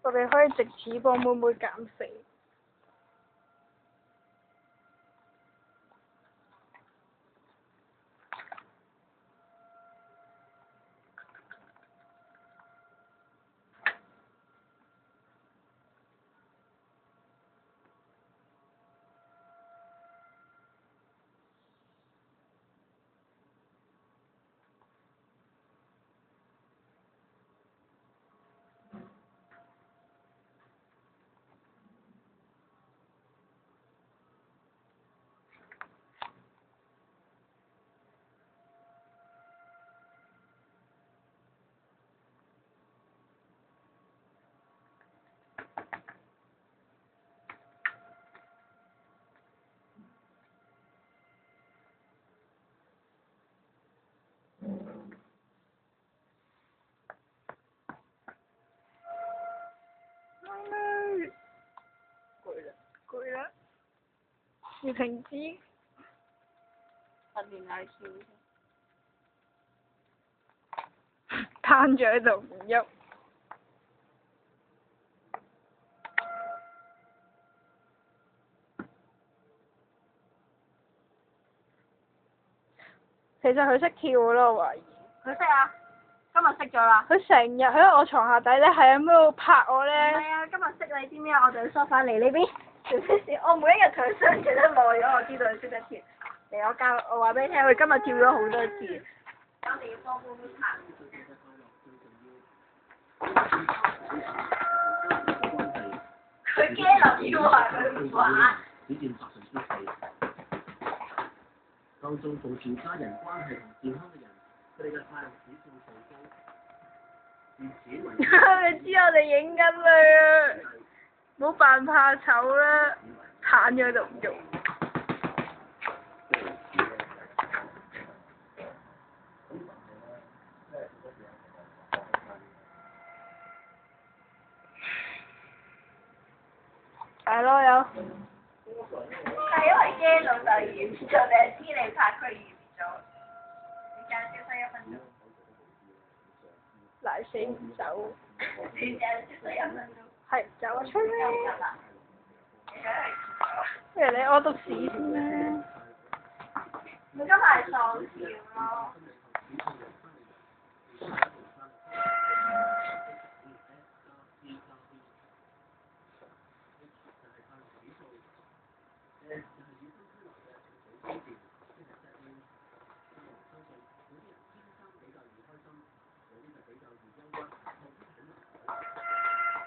我哋可以藉此幫妹妹減肥。攰啦，要停止。訓練下跳先。攤住喺度唔喐。其實佢識跳咯，我懷疑。佢識啊！今日識咗啦。佢成日喺我床下底咧，係咁喺度拍我咧。係啊，今日識你知唔知啊？我就要梳翻嚟呢邊。我每一日同佢相處得耐咗，我知道佢識得跳。嚟我話俾你聽，佢今日跳咗好多次。我哋要幫妹妹拍。佢驚落跳啊！佢唔玩。只佔4%。當中保持家人關係同健康嘅人，佢哋嘅快樂指數最高。以此為你知我哋影緊佢啊！冇扮怕醜啦，攤咗喺度唔喐。係咯，有。係因為驚老豆完咗，你係知你拍佢完咗，你間消失1分鐘。賴死唔走。你間消失1分鐘。係走啊！出嚟！不如你屙督屎先啦。佢今日係喪跳咯。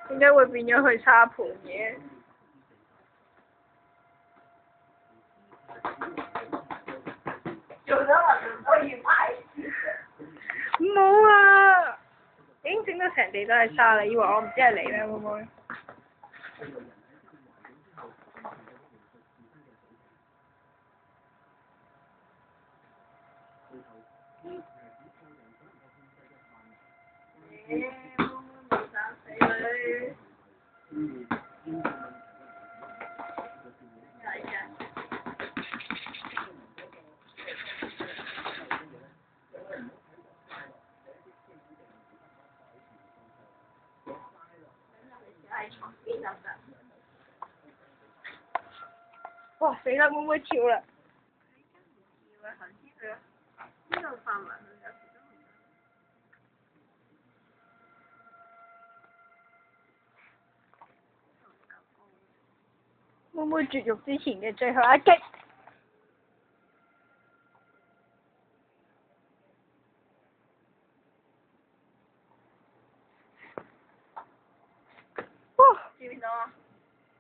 點解會變咗去沙盤嘅？做咗運動都要買。冇啊！已經整到成地都係沙啦，以為我唔知係你咩，妹妹？哇！死啦，妹妹跳啦！呢度範圍佢有時都唔妹妹絕育之前嘅最後一擊。哇！知邊度啊？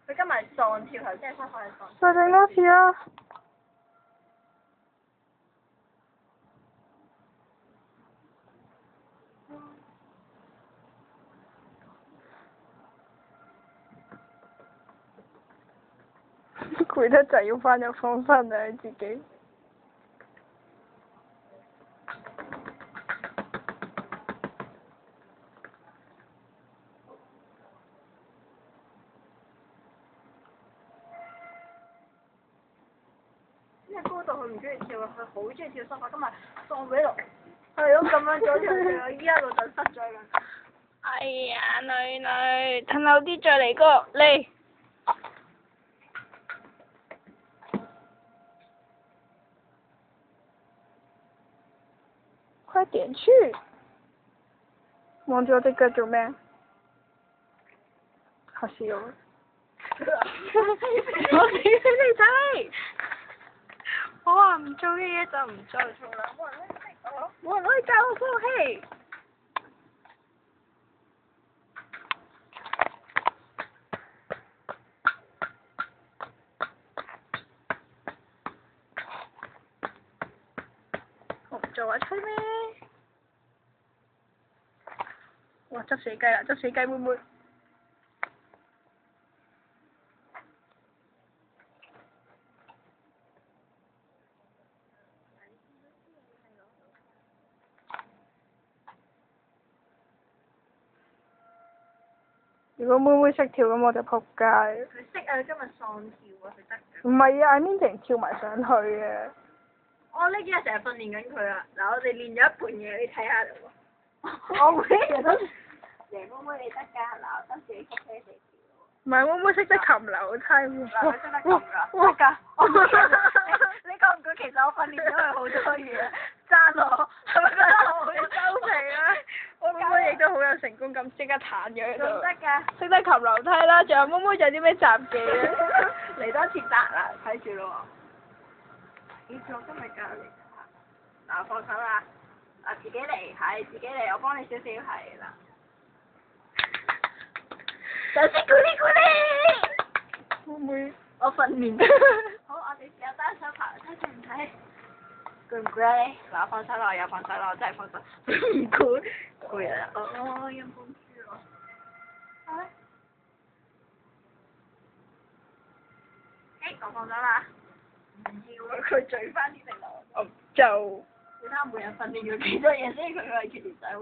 佢今日撞跳，頭先係翻返去撞。再整多次啦！攰得滯，要翻入房瞓啦，你自己。因為高度佢唔中意跳啊，佢好中意跳梳化，今日撞俾度，係咯咁樣左跳跳，依一路就失咗啦。哎呀，女女，褪後啲再嚟個嚟。快點去！望住我隻腳做咩？嚇死我！我死俾你睇！我話唔做嘅嘢就唔再做啦，冇人可以教我放棄。我唔做啊，吹咩？哇！執死雞啦，執死雞妹妹。如果妹妹識跳咁我就仆街。佢識啊！今日喪跳啊！佢得㗎。唔係啊，I mean淨跳埋上去啊！我呢幾日成日訓練緊佢啊！嗱，我哋練咗一半嘢，你睇下嚟喎。我每日都。妹妹你得㗎，嗱，我得自己曲車地跳。唔係妹妹識得擒樓梯喎。嗱，佢識得擒㗎。得㗎。你覺唔覺其實我訓練咗佢好多嘢？讚我，係咪覺得我好收皮啦！我妹妹亦都好有成功感，即刻彈咗喺度。仲得㗎。識得擒樓梯啦，仲有妹妹仲有啲咩雜技咧？嚟多次答啦，睇住咯喎。咦？我今日教你嗱，放手啦。嗱，自己嚟，係自己嚟，我幫你少少係啦。就識咕哩咕哩。妹妹，我訓練。好，我哋試下單手爬樓梯，睇唔睇？攰唔攰啊你？嗱，放手啦，我又放手啦，我真係放手。唔攰，攰啊！哦，陰公豬咯。好咧。我放手啦。唔要啊！佢嘴翻啲嚟落。我就。你睇下每日訓練咗幾多嘢，所以佢係條仔好。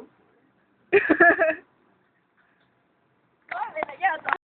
所以你哋一日